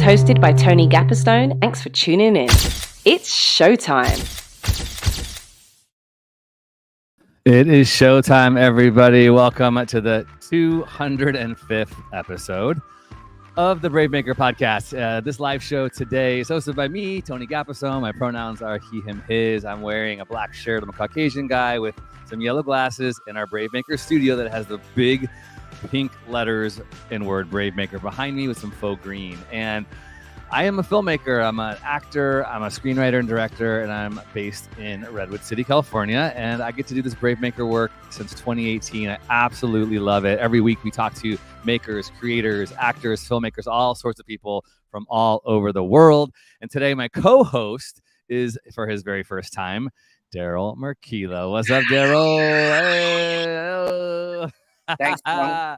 Hosted by Tony Gapperstone. Thanks for tuning in. It's showtime. It is showtime, everybody. Welcome to the 205th episode of the Brave Maker podcast. This live show today is hosted by me, Tony Gapperstone. My pronouns are he, him, his. I'm wearing a black shirt. I'm a Caucasian guy with some yellow glasses in our Brave Maker studio that has the big pink letters in word Brave Maker behind me with some faux green. And I am a filmmaker. I'm an actor. I'm a screenwriter and director, and I'm based in Redwood City, California. And I get to do this Brave Maker work since 2018. I absolutely love it. Every week we talk to makers, creators, actors, filmmakers, all sorts of people from all over the world. And today my co-host is, for his very first time, Daryl Merkilo. What's up, Daryl? Hey. Thanks, Tom.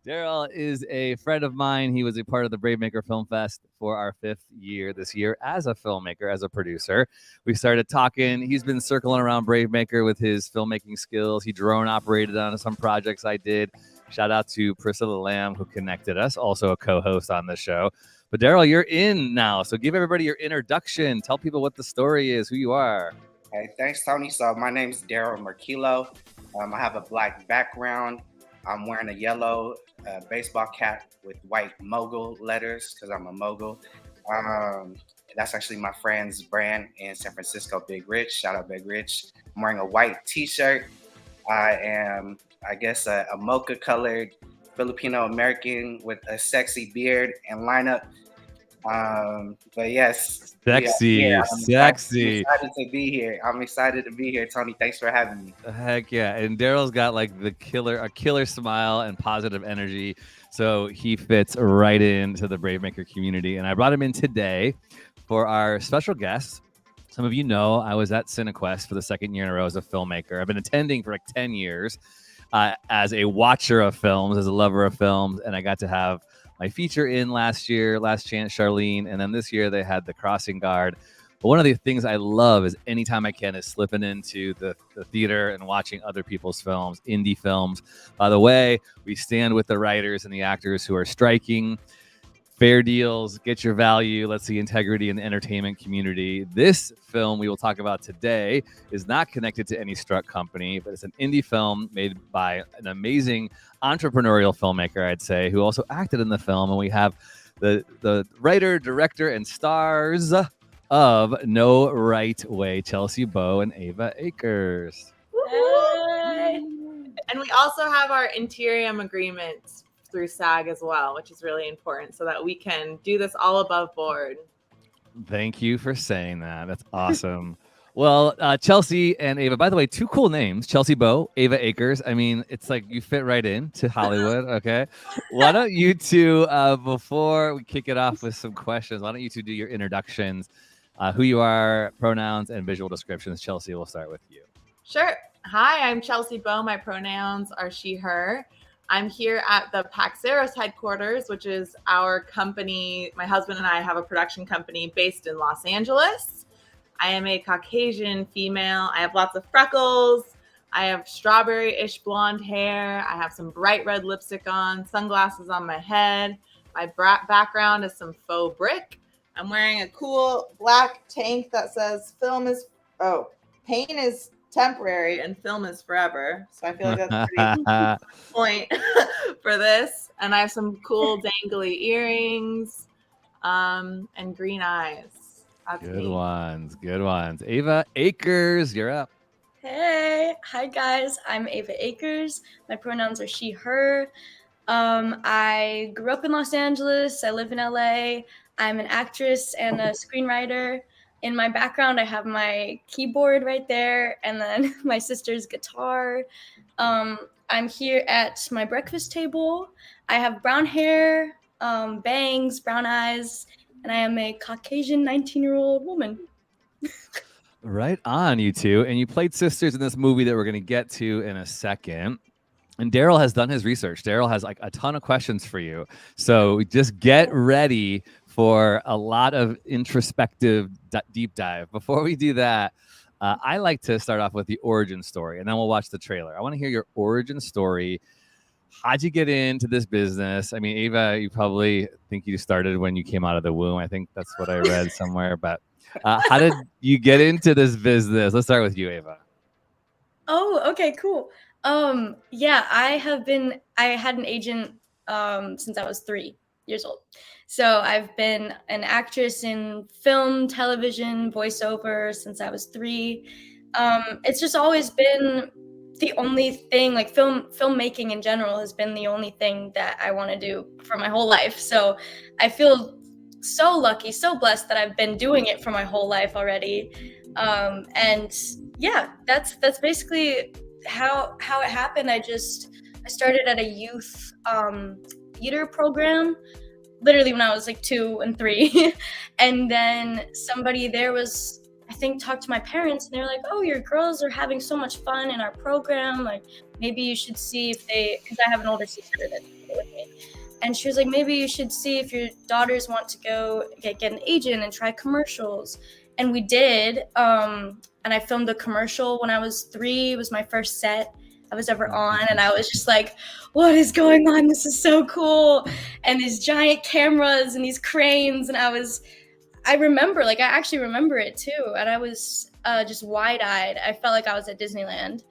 Daryl is a friend of mine. He was a part of the Brave Maker Film Fest for our 5th year this year as a filmmaker, as a producer. We started talking. He's been circling around Brave Maker with his filmmaking skills. He drone operated on some projects I did. Shout out to Priscilla Lamb, who connected us, also a co-host on the show. But Daryl, you're in now. So give everybody your introduction. Tell people what the story is, who you are. Hey, thanks, Tony. So my name's Daryl Merkilo. I have a black background. I'm wearing a yellow baseball cap with white mogul letters because I'm a mogul. That's actually my friend's brand in San Francisco, Big Rich. Shout out Big Rich. I'm wearing a white t-shirt. I am, I guess, a mocha colored Filipino American with a sexy beard and lineup. But yes, sexy. I'm excited to be here. I'm excited to be here, Tony. Thanks for having me. Heck yeah. And Daryl's got like a killer smile and positive energy. So he fits right into the Brave Maker community. And I brought him in today for our special guest. Some of you know I was at CineQuest for the 2nd year in a row as a filmmaker. I've been attending for like 10 years as a watcher of films, as a lover of films. And I got to have my feature in last year, Last Chance Charlene, and then this year they had The Crossing Guard. But one of the things I love is anytime I can is slipping into the theater and watching other people's films, indie films. By the way, we stand with the writers and the actors who are striking. Fair deals, get your value. Let's see integrity in the entertainment community. This film we will talk about today is not connected to any struck company, but it's an indie film made by an amazing entrepreneurial filmmaker, I'd say, who also acted in the film. And we have the writer, director, and stars of No Right Way, Chelsea Bow and Ava Acres. Hey. And we also have our Interium agreements through SAG as well, which is really important so that we can do this all above board. Thank you for saying that. That's awesome. Well, Chelsea and Ava, by the way, 2 cool names, Chelsea Bow, Ava Acres. I mean, it's like you fit right in to Hollywood. Okay. Why don't you two, before we kick it off with some questions, why don't you two do your introductions, who you are, pronouns, and visual descriptions. Chelsea, we'll start with you. Sure. Hi, I'm Chelsea Bow. My pronouns are she, her. I'm here at the Paxeros headquarters, which is our company. My husband and I have a production company based in Los Angeles. I am a Caucasian female. I have lots of freckles. I have strawberry-ish blonde hair. I have some bright red lipstick on, sunglasses on my head. My background is some faux brick. I'm wearing a cool black tank that says pain is temporary and film is forever. So I feel like that's a pretty point for this. And I have some cool dangly earrings and green eyes. That's Good me. ones. Good ones. Ava Acres, you're up. Hey, hi guys. I'm Ava Acres. My pronouns are she, her. I grew up in Los Angeles. I live in LA. I'm an actress and a screenwriter. In my background, I have my keyboard right there, and then my sister's guitar. I'm here at my breakfast table. I have brown hair, bangs, brown eyes, and I am a Caucasian 19-year-old woman. Right on, you two. And you played sisters in this movie that we're going to get to in a second. And Daryl has done his research. Daryl has like a ton of questions for you. So just get ready for a lot of introspective deep dive. Before we do that, I like to start off with the origin story, and then we'll watch the trailer. I want to hear your origin story. How'd you get into this business? I mean, Ava, you probably think you started when you came out of the womb. I think that's what I read somewhere. But how did you get into this business? Let's start with you, Ava. Oh, okay, cool. Yeah, I had an agent since I was 3 years old. So I've been an actress in film, television, voiceover since I was 3. It's just always been the only thing, like filmmaking in general has been the only thing that I want to do for my whole life. So I feel so lucky, so blessed that I've been doing it for my whole life already. And yeah, that's basically how it happened. I started at a youth theater program literally when I was like 2 and 3. And then somebody there was, I think, talked to my parents, and they're like, oh, your girls are having so much fun in our program, like maybe you should see if because I have an older sister that's with me, and she was like, maybe you should see if your daughters want to go get an agent and try commercials. And we did, and I filmed a commercial when I was 3. It was my first set I was ever on, and I was just like, what is going on? This is so cool. And these giant cameras and these cranes, and I actually remember it too. And I was just wide-eyed. I felt like I was at Disneyland.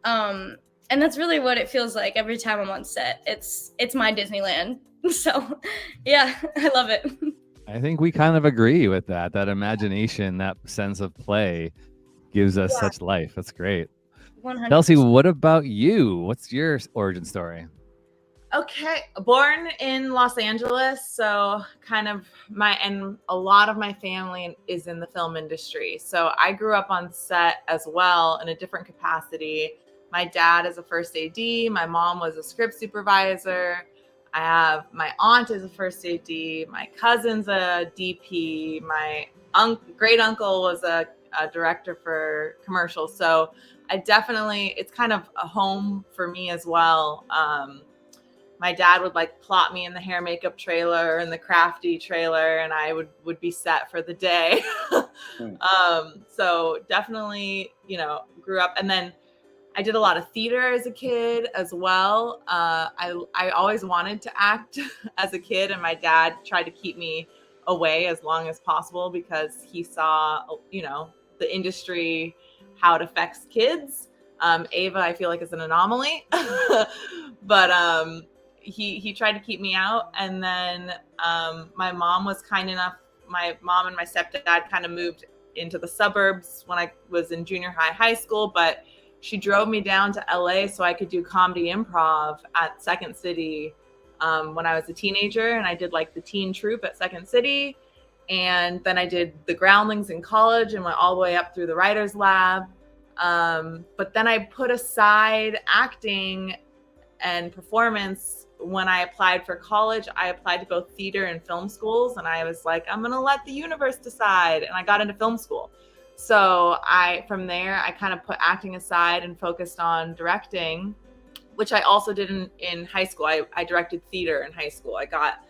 And that's really what it feels like every time I'm on set. It's my Disneyland. So yeah, I love it. I think we kind of agree with that. That imagination, that sense of play gives us such life. That's great. 100%. Chelsea, what about you? What's your origin story? Okay, born in Los Angeles, so kind of and a lot of my family is in the film industry. So I grew up on set as well in a different capacity. My dad is a first AD. My mom was a script supervisor. I have my aunt is a first AD. My cousin's a DP. My great uncle was a director for commercials. So it's kind of a home for me as well. My dad would like plot me in the hair makeup trailer and the crafty trailer, and I would be set for the day. So definitely, grew up. And then I did a lot of theater as a kid as well. I always wanted to act as a kid, and my dad tried to keep me away as long as possible because he saw, the industry, how it affects kids. Ava, I feel like, is an anomaly, but he tried to keep me out. And then my mom was kind enough. My mom and my stepdad kind of moved into the suburbs when I was in junior high school, but she drove me down to LA so I could do comedy improv at Second City when I was a teenager. And I did like the teen troupe at Second City. And then I did the Groundlings in college and went all the way up through the writer's lab. But then I put aside acting and performance. When I applied for college, I applied to both theater and film schools. And I was like, I'm going to let the universe decide. And I got into film school. So from there, I kind of put acting aside and focused on directing, which I also did in high school. I directed theater in high school. I got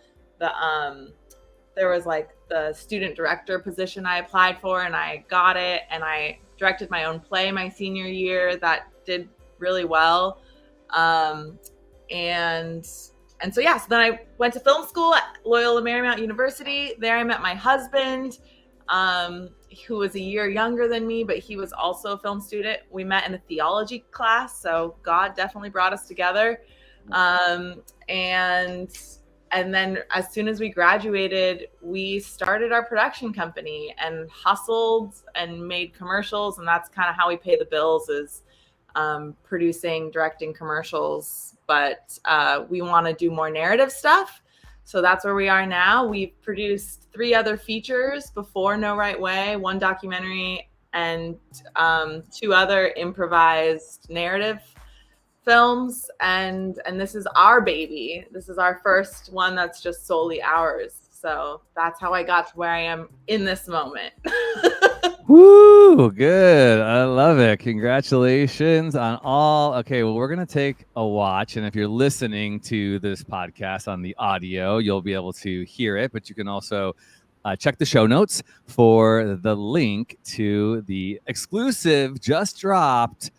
there was like the student director position I applied for, and I got it. And I directed my own play my senior year that did really well. And so then I went to film school at Loyola Marymount University. There I met my husband, who was a year younger than me, but he was also a film student. We met in a theology class, so God definitely brought us together. And and then as soon as we graduated, we started our production company and hustled and made commercials. And that's kind of how we pay the bills, is producing, directing commercials. But we want to do more narrative stuff. So that's where we are now. We've produced 3 other features before No Right Way, 1 documentary, and 2 other improvised narrative films. And this is our baby. This is our first one that's just solely ours. So that's how I got to where I am in this moment. Woo, good. I love it. Congratulations on all. Okay, well, we're going to take a watch. And if you're listening to this podcast on the audio, you'll be able to hear it. But you can also check the show notes for the link to the exclusive, just dropped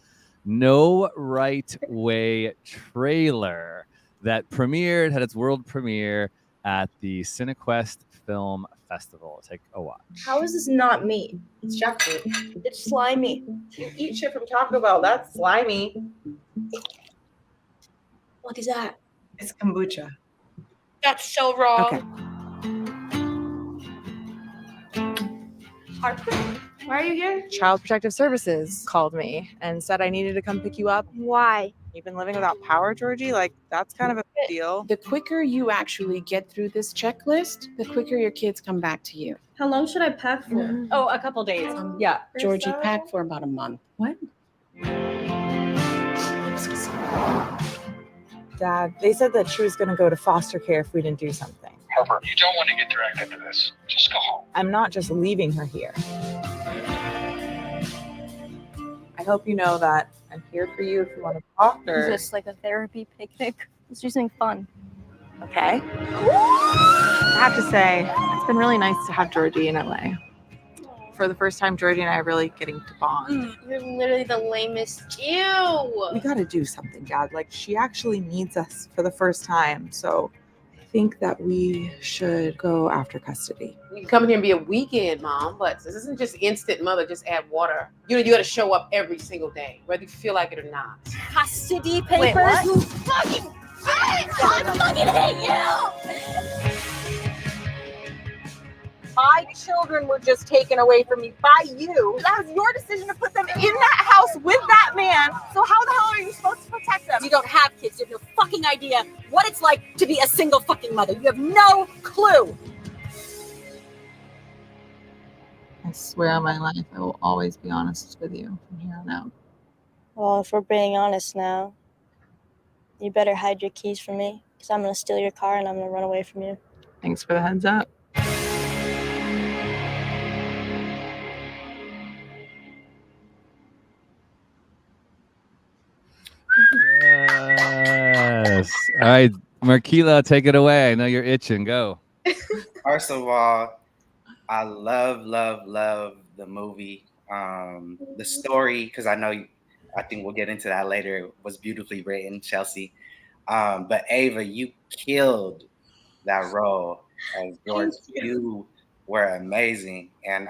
No Right Way trailer that premiered, had its world premiere at the Cinequest Film Festival. Take a watch. How is this not meat? It's junk food. It's slimy. You eat shit from Taco Bell. That's slimy. What is that? It's kombucha. That's so wrong. Okay. Why are you here? Child Protective Services called me and said I needed to come pick you up. Why? You've been living without power, Georgie? Like, that's kind of a big deal. The quicker you actually get through this checklist, the quicker your kids come back to you. How long should I pack for? Oh, a couple days. Yeah. Georgie, pack for about a month. What? Dad, they said that she was going to go to foster care if we didn't do something. Harper, you don't want to get dragged into this. Just go home. I'm not just leaving her here. I hope you know that I'm here for you if you want to talk. Is this like a therapy picnic? Let's do something fun. Okay. I have to say, it's been really nice to have Georgie in LA. For the first time, Georgie and I are really getting to bond. You're literally the lamest. Ew. We got to do something, Dad. Like, she actually needs us for the first time. So I think that we should go after custody. You can come in here and be a weekend mom, but this isn't just instant mother, just add water. You got to show up every single day, whether you feel like it or not. Custody papers? Wait, what? You fucking I fucking hate you! My children were just taken away from me by you. That was your decision to put them in that house with that man. So how the hell are you supposed to protect them? You don't have kids. You have no fucking idea what it's like to be a single fucking mother. You have no clue. I swear on my life, I will always be honest with you from here on out. Well, if we're being honest now, you better hide your keys from me, because I'm going to steal your car and I'm going to run away from you. Thanks for the heads up. Yes. All right, Marquila, take it away. I know you're itching. Go. First of all, I love the movie. The story, because I think we'll get into that later, was beautifully written, Chelsea. But Ava, you killed that role as George. You were amazing. And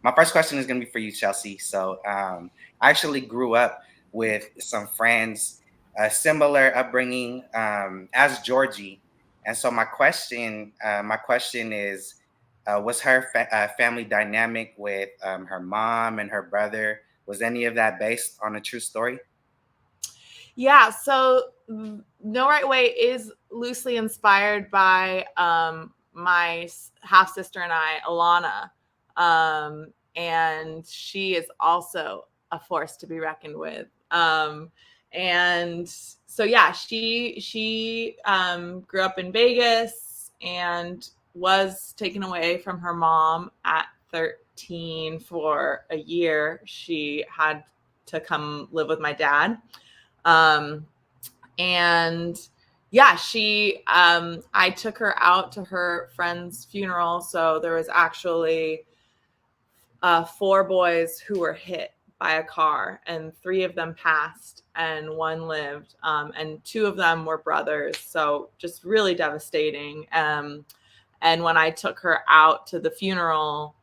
my first question is going to be for you, Chelsea. So I actually grew up with some friends, a similar upbringing as Georgie. And so my question is, was her family dynamic with her mom and her brother, was any of that based on a true story? Yeah, so No Right Way is loosely inspired by my half sister and I, Alana, and she is also a force to be reckoned with. And so yeah, she grew up in Vegas and was taken away from her mom at 13 for a year. She had to come live with my dad. And yeah, I took her out to her friend's funeral. So there was actually 4 boys who were hit by a car, and 3 of them passed and 1 lived. And 2 of them were brothers. So just really devastating. And when I took her out to the funeral,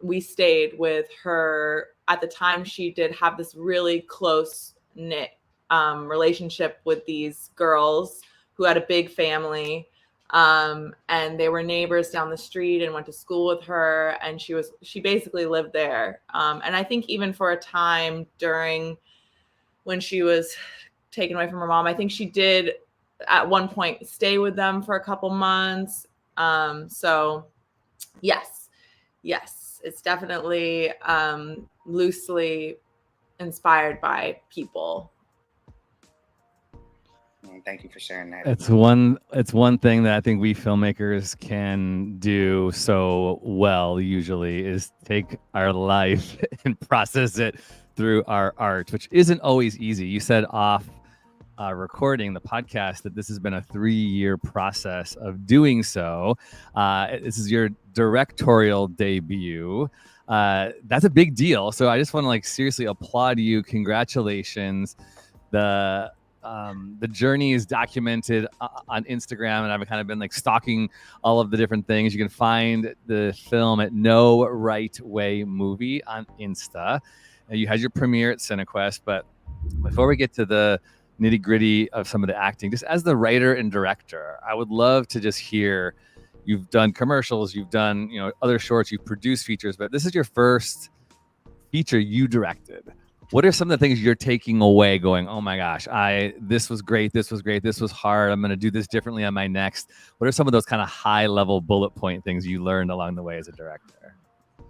we stayed with her. At the time, she did have this really close knit relationship with these girls who had a big family. And they were neighbors down the street and went to school with her. And she basically lived there. And I think even for a time during when she was taken away from her mom, I think she did at one point stay with them for a couple months. So yes, it's definitely loosely inspired by people. Thank you for sharing that. It's one thing that I think we filmmakers can do so well usually is take our life and process it through our art, which isn't always easy. You said off recording the podcast that this has been a 3-year process of doing so. This is your directorial debut. That's a big deal. So I just want to like seriously applaud you. Congratulations. The journey is documented on Instagram, and I've kind of been like stalking all of the different things. You can find the film at No Right Way Movie on Insta. You had your premiere at CineQuest, but before we get to the nitty gritty of some of the acting, just as the writer and director, I would love to just hear, you've done commercials, you've done, other shorts, you've produced features, but this is your first feature you directed. What are some of the things you're taking away going, oh my gosh, this was great, this was hard, I'm going to do this differently on my next? What are some of those kind of high level bullet point things you learned along the way as a director?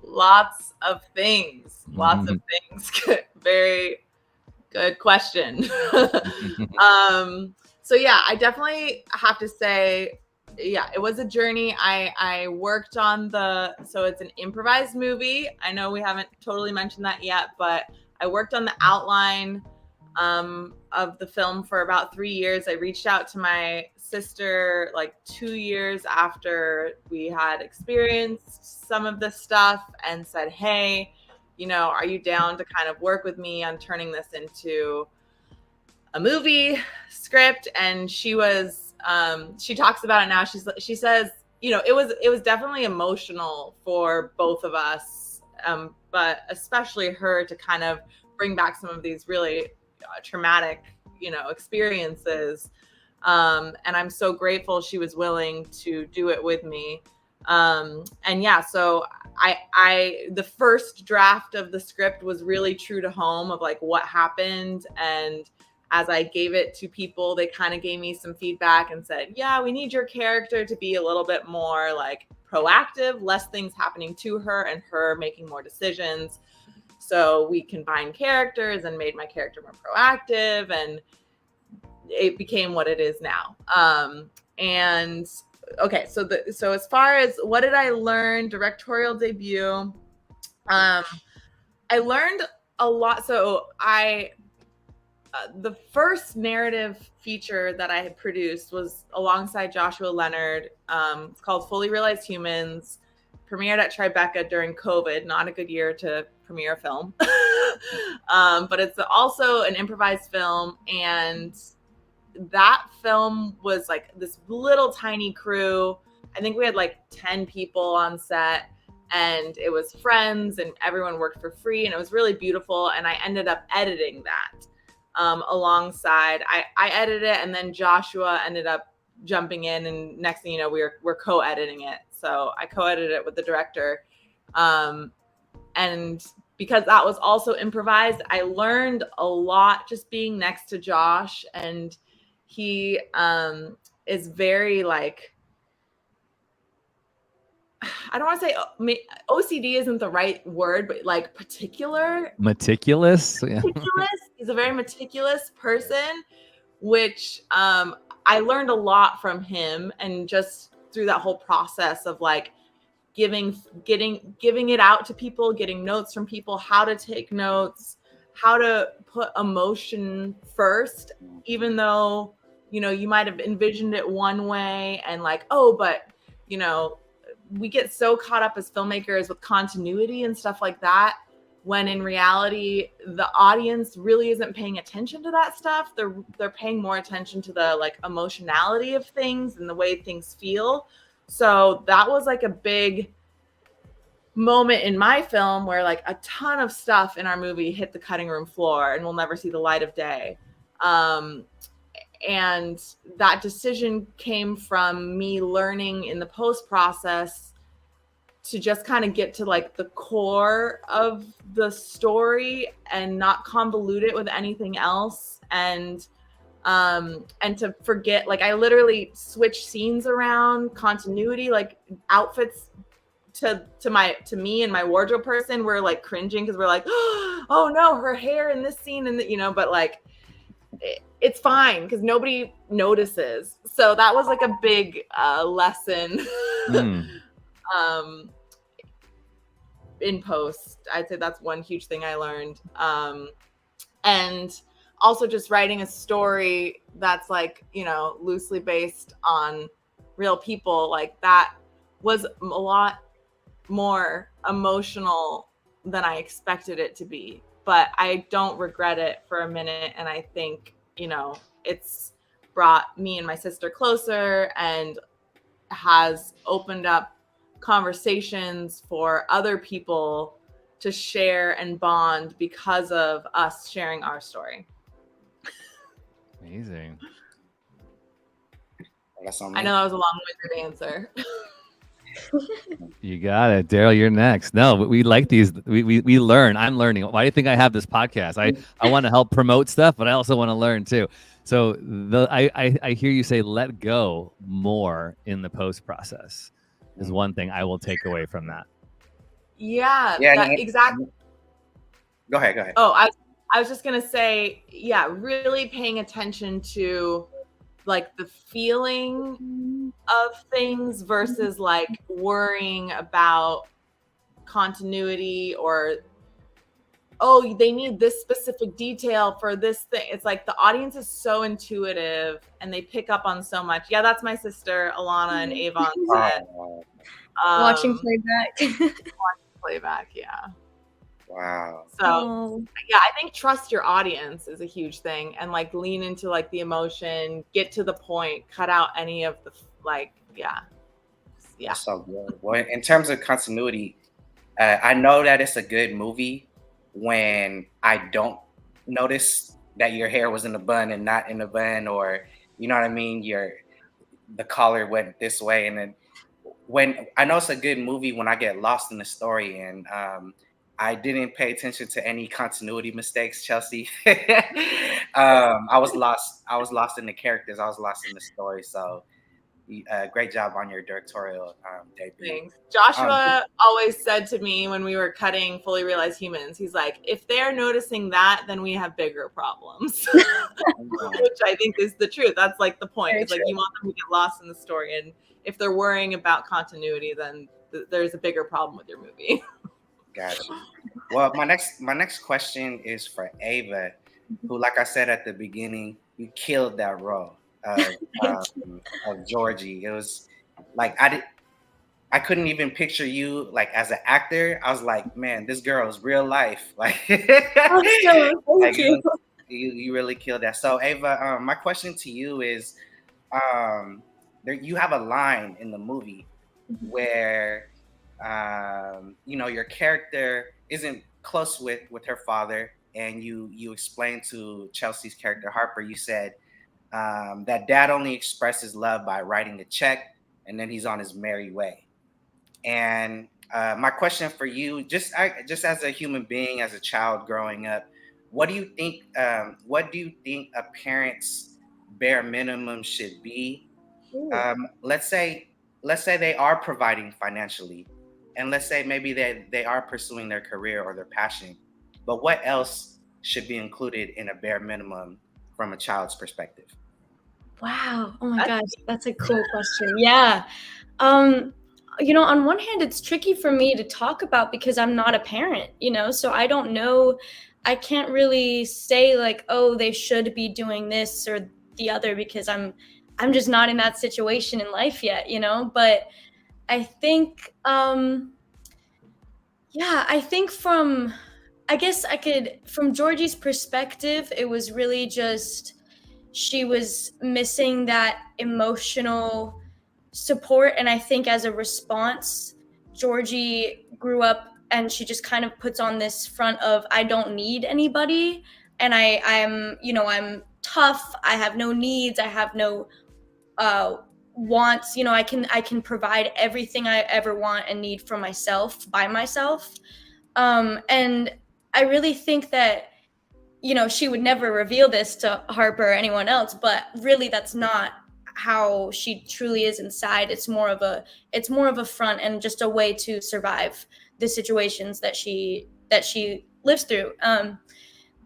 Lots of things. Very good question. So yeah, I definitely have to say, yeah, it was a journey. I worked on so it's an improvised movie. I know we haven't totally mentioned that yet, but I worked on the outline of the film for about 3 years. I reached out to my sister like 2 years after we had experienced some of this stuff and said, hey, are you down to kind of work with me on turning this into a movie script? And she was, she talks about it now. She says, it was definitely emotional for both of us, but especially her to kind of bring back some of these really traumatic, experiences. And I'm so grateful she was willing to do it with me. And yeah, so the first draft of the script was really true to home of like what happened. And as I gave it to people, they kind of gave me some feedback and said, yeah, we need your character to be a little bit more like proactive, less things happening to her and her making more decisions. So we combined characters and made my character more proactive, and it became what it is now. And okay, so as far as what did I learn, directorial debut, I learned a lot. So the first narrative feature that I had produced was alongside Joshua Leonard. It's called Fully Realized Humans, premiered at Tribeca during COVID, not a good year to premiere a film. But it's also an improvised film, and that film was like this little tiny crew. I think we had like 10 people on set, and it was friends and everyone worked for free, and it was really beautiful. And I ended up editing that alongside. I edited it, and then Joshua ended up jumping in, and next thing you know, we're co-editing it. So I co-edited it with the director. And because that was also improvised, I learned a lot just being next to Josh. And he is very like, I don't want to say OCD isn't the right word, but like meticulous. Yeah. He's a very meticulous person, which I learned a lot from him, and just through that whole process of like giving it out to people, getting notes from people, how to take notes, how to put emotion first, even though, you might have envisioned it one way and like, oh, but, we get so caught up as filmmakers with continuity and stuff like that, when in reality, the audience really isn't paying attention to that stuff. They're paying more attention to the like emotionality of things and the way things feel. So that was like a big moment in my film where like a ton of stuff in our movie hit the cutting room floor and will never see the light of day. And that decision came from me learning in the post process to just kind of get to like the core of the story and not convolute it with anything else. And to forget, like I literally switched scenes around, continuity, like outfits to me and my wardrobe person were like cringing because we're like, oh no, her hair in this scene, and you know, but like it's fine because nobody notices. So that was like a big lesson in post. I'd say that's one huge thing I learned. And also just writing a story that's like, you know, loosely based on real people, like that was a lot more emotional than I expected it to be. But I don't regret it for a minute. And I think, you know, it's brought me and my sister closer and has opened up conversations for other people to share and bond because of us sharing our story. Amazing. I know that was a long-winded answer. You got it, Daryl. You're next. No, we like these. We learn. I'm learning. Why do you think I have this podcast? I want to help promote stuff, but I also want to learn too. So I hear you say let go more in the post process is one thing I will take away from that. Yeah, exactly. Go ahead. Oh, I was just gonna say, yeah, really paying attention to like the feeling of things versus like worrying about continuity or, oh, they need this specific detail for this thing. It's like the audience is so intuitive and they pick up on so much. Yeah, that's my sister, Alana and Ava on set. Watching playback. Playback, yeah. Wow. So yeah, I think trust your audience is a huge thing, and like lean into like the emotion, get to the point, cut out any of the like, yeah. So good. Well, in terms of continuity, I know that it's a good movie when I don't notice that your hair was in a bun and not in a bun, or you know what I mean, the collar went this way, and then when I know it's a good movie when I get lost in the story and I didn't pay attention to any continuity mistakes, Chelsea. I was lost in the characters. I was lost in the story. So great job on your directorial debut. Thanks. Joshua always said to me when we were cutting Fully Realized Humans, he's like, if they're noticing that, then we have bigger problems. Which I think is the truth. That's like the point. It's like you want them to get lost in the story. And if they're worrying about continuity, then there's a bigger problem with your movie. Gotcha. Well, my next question is for Ava, who, like I said at the beginning, you killed that role of Georgie. It was like I couldn't even picture you like as an actor. I was like, man, this girl is real life. Like, Thank you. You really killed that. So Ava, my question to you is, you have a line in the movie where you know, your character isn't close with her father, and you explained to Chelsea's character Harper, you said that dad only expresses love by writing a check and then he's on his merry way. And my question for you, just as a human being, as a child growing up, what do you think a parent's bare minimum should be? Let's say they are providing financially, and let's say maybe they are pursuing their career or their passion, but what else should be included in a bare minimum from a child's perspective? Wow. Oh my gosh, that's a cool question. Yeah. You know, on one hand, it's tricky for me to talk about because I'm not a parent, you know, so I don't know. I can't really say like, oh, they should be doing this or the other because I'm just not in that situation in life yet, you know, but I think, I think from Georgie's perspective, it was really just, she was missing that emotional support. And I think as a response, Georgie grew up and she just kind of puts on this front of, I don't need anybody. And I'm tough. I have no needs. I have no wants. You know, I can provide everything I ever want and need for myself by myself. And I really think that, you know, she would never reveal this to Harper or anyone else, but really that's not how she truly is inside. It's more of a front and just a way to survive the situations that she lives through.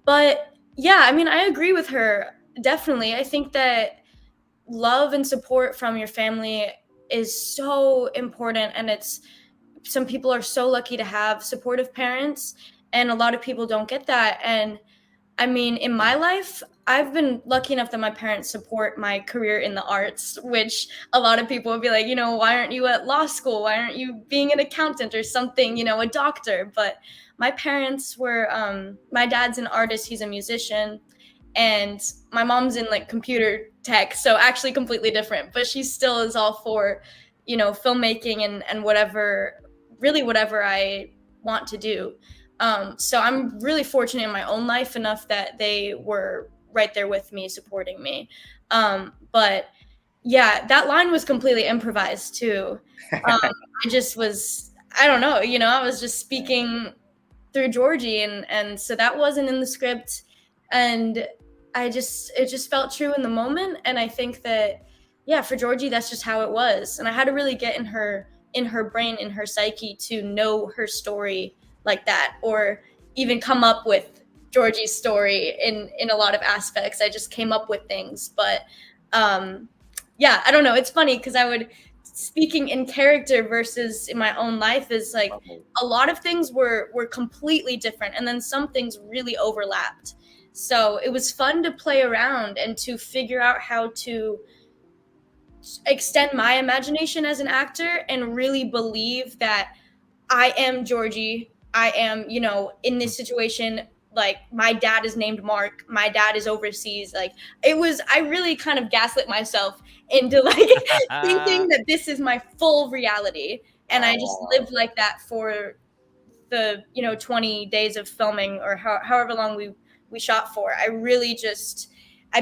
But yeah, I mean, I agree with her. Definitely. I think that love and support from your family is so important, and some people are so lucky to have supportive parents, and a lot of people don't get that. And I mean, in my life, I've been lucky enough that my parents support my career in the arts, which a lot of people would be like, you know, why aren't you at law school? Why aren't you being an accountant or something, you know, a doctor? But my parents were, my dad's an artist, he's a musician, and my mom's in like computer tech, so actually completely different, but she still is all for, you know, filmmaking and whatever I want to do. So I'm really fortunate in my own life enough that they were right there with me, supporting me. But yeah, that line was completely improvised too. I don't know, you know, I was just speaking through Georgie, and so that wasn't in the script, and it just felt true in the moment. And I think that, yeah, for Georgie, that's just how it was. And I had to really get in her brain, in her psyche, to know her story like that, or even come up with Georgie's story in a lot of aspects. I just came up with things. But yeah, I don't know. It's funny because speaking in character versus in my own life is like a lot of things were completely different, and then some things really overlapped. So it was fun to play around and to figure out how to extend my imagination as an actor and really believe that I am Georgie. I am, you know, in this situation, like my dad is named Mark, my dad is overseas. Like I really kind of gaslit myself into like thinking that this is my full reality. And I just lived like that for the, you know, 20 days of filming, or however long we shot for. I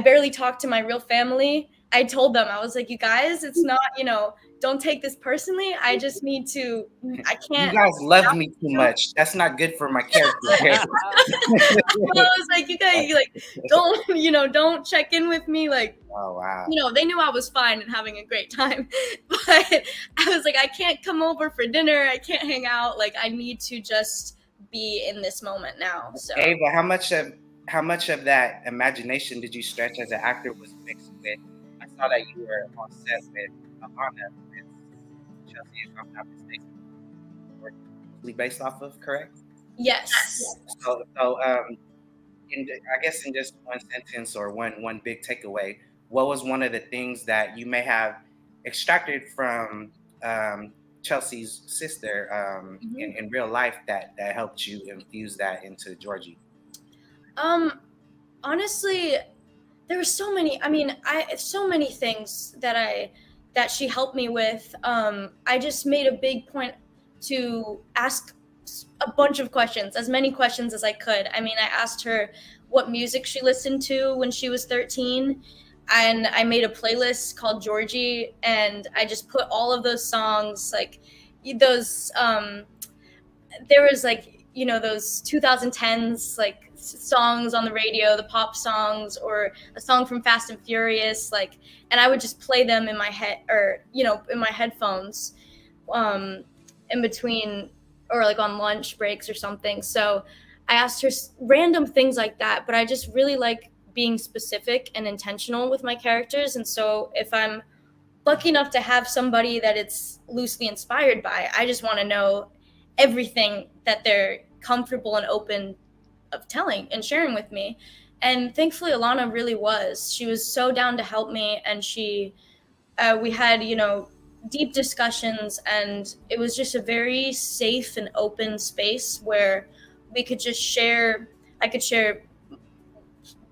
barely talked to my real family. I told them, I was like, you guys, it's not, you know, don't take this personally. I just need to, I can't. You guys love me too much. That's not good for my character. I was like, you guys, like, don't check in with me. Like, oh, wow. You know, they knew I was fine and having a great time. But I was like, I can't come over for dinner. I can't hang out. Like, I need to just be in this moment now. So, Ava, how much of that imagination did you stretch as an actor was mixed with? I saw that you were on set with Anna and Chelsea, if I'm not mistaken. Based off of, correct? Yes. So I guess in just one sentence or one big takeaway, what was one of the things that you may have extracted from Chelsea's sister in real life that helped you infuse that into Georgie? Honestly, there were so many. I mean, so many things that she helped me with. I just made a big point to ask a bunch of questions, as many questions as I could. I mean, I asked her what music she listened to when she was 13, and I made a playlist called Georgie, and I just put all of those songs, like those. There was like, you know, those 2010s like songs on the radio, the pop songs, or a song from Fast and Furious, like, and I would just play them in my head, or, you know, in my headphones, in between, or like on lunch breaks or something. So I asked her random things like that, but I just really like being specific and intentional with my characters. And so if I'm lucky enough to have somebody that it's loosely inspired by, I just want to know everything that they're comfortable and open of telling and sharing with me. And thankfully Alana really was. She was so down to help me, and we had, you know, deep discussions, and it was just a very safe and open space where we could just share. I could share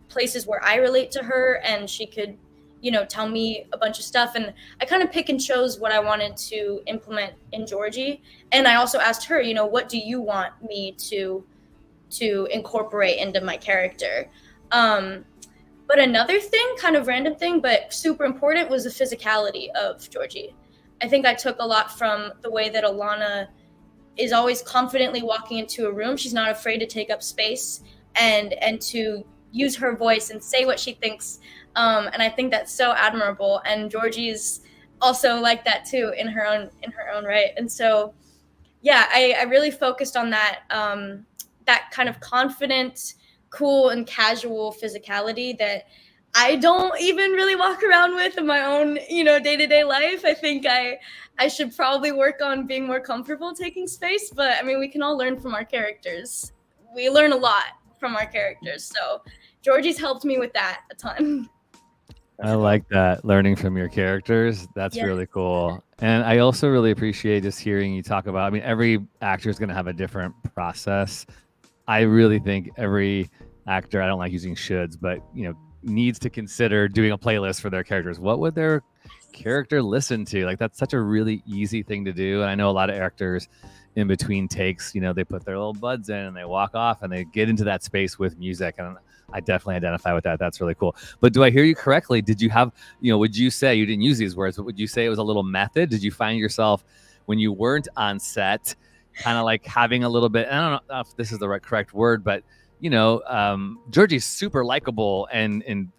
places where I relate to her, and she could, you know, tell me a bunch of stuff. And I kind of pick and chose what I wanted to implement in Georgie. And I also asked her, you know, what do you want me to incorporate into my character? But another thing, kind of random thing, but super important, was the physicality of Georgie. I think I took a lot from the way that Alana is always confidently walking into a room. She's not afraid to take up space and to use her voice and say what she thinks. And I think that's so admirable. And Georgie's also like that too in her own right. And so, yeah, I really focused on that, that kind of confident, cool and casual physicality that I don't even really walk around with in my own, day-to-day life. I think I should probably work on being more comfortable taking space, but I mean, we can all learn from our characters. We learn a lot from our characters. So Georgie's helped me with that a ton. I like that, learning from your characters. That's really cool. And I also really appreciate just hearing you talk about, I mean, every actor is going to have a different process. I really think every actor, I don't like using shoulds, but, needs to consider doing a playlist for their characters. What would their character listen to? Like, that's such a really easy thing to do. And I know a lot of actors in between takes, they put their little buds in and they walk off and they get into that space with music. And I definitely identify with that. That's really cool. But do I hear you correctly? Did you have, would you say, you didn't use these words, but would you say it was a little method? Did you find yourself when you weren't on set, kind of like having a little bit, I don't know if this is the correct word, but Georgie's super likable and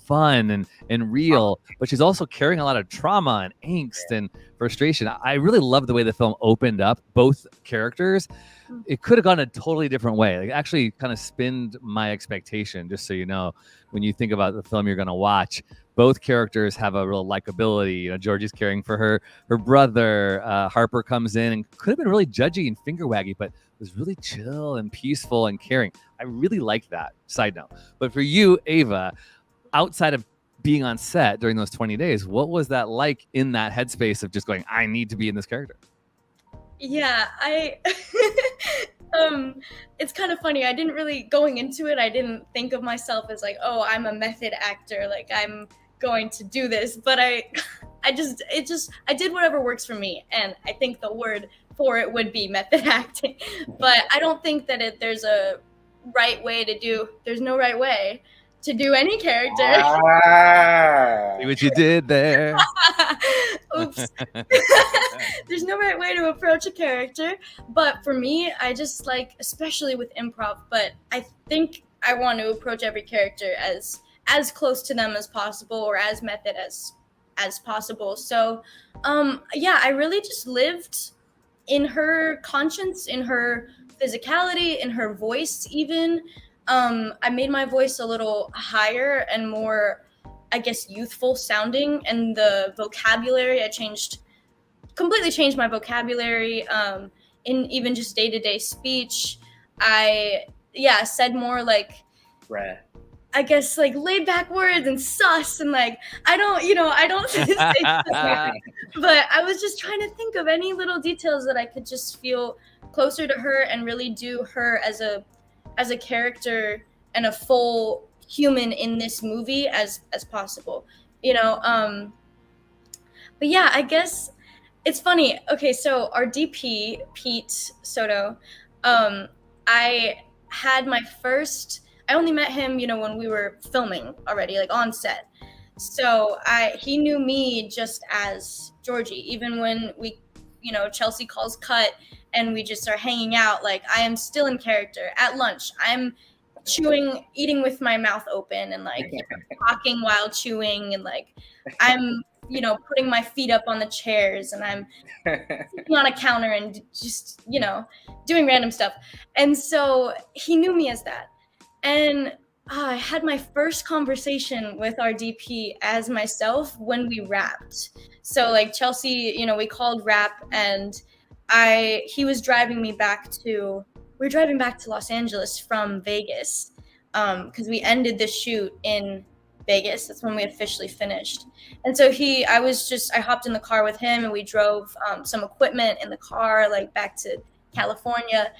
fun and real, but she's also carrying a lot of trauma and angst and frustration. I really love the way the film opened up both characters. It could have gone a totally different way. Like, actually kind of spinned my expectation, just so you know, when you think about the film you're going to watch. Both characters have a real likability. Georgie's caring for her brother. Harper comes in and could have been really judgy and finger waggy, but was really chill and peaceful and caring. I really like that. Side note. But for you, Ava, outside of being on set during those 20 days, what was that like in that headspace of just going, I need to be in this character? Yeah, it's kind of funny. I didn't really, going into it, I didn't think of myself as like, oh, I'm a method actor. Like, I'm going to do this. But I did whatever works for me. And I think the word for it would be method acting. But I don't think that there's a right way to do, there's no right way to do any character. See what you did there. Oops. There's no right way to approach a character. But for me, I just like, especially with improv, but I think I want to approach every character as close to them as possible, or as method as possible. So I really just lived in her conscience, in her physicality, in her voice even. I made my voice a little higher and more, I guess, youthful sounding, and the vocabulary, I completely changed my vocabulary in even just day-to-day speech. I said more like, I guess, like laid back words and sus, and like I don't say stuff, but I was just trying to think of any little details that I could just feel closer to her and really do her as a character and a full human in this movie as possible, but yeah, I guess it's funny. Okay, so our DP, Pete Soto, I only met him, when we were filming already, like on set. So he knew me just as Georgie, even when we, Chelsea calls cut and we just are hanging out, like I am still in character. At lunch, I'm eating with my mouth open and like talking while chewing, and like I'm, putting my feet up on the chairs, and I'm sitting on a counter and just, doing random stuff. And so he knew me as that. And I had my first conversation with our DP as myself when we wrapped. So like Chelsea, we called wrap, and we were driving back to Los Angeles from Vegas, because we ended the shoot in Vegas. That's when we officially finished. And so I hopped in the car with him, and we drove some equipment in the car, like back to California.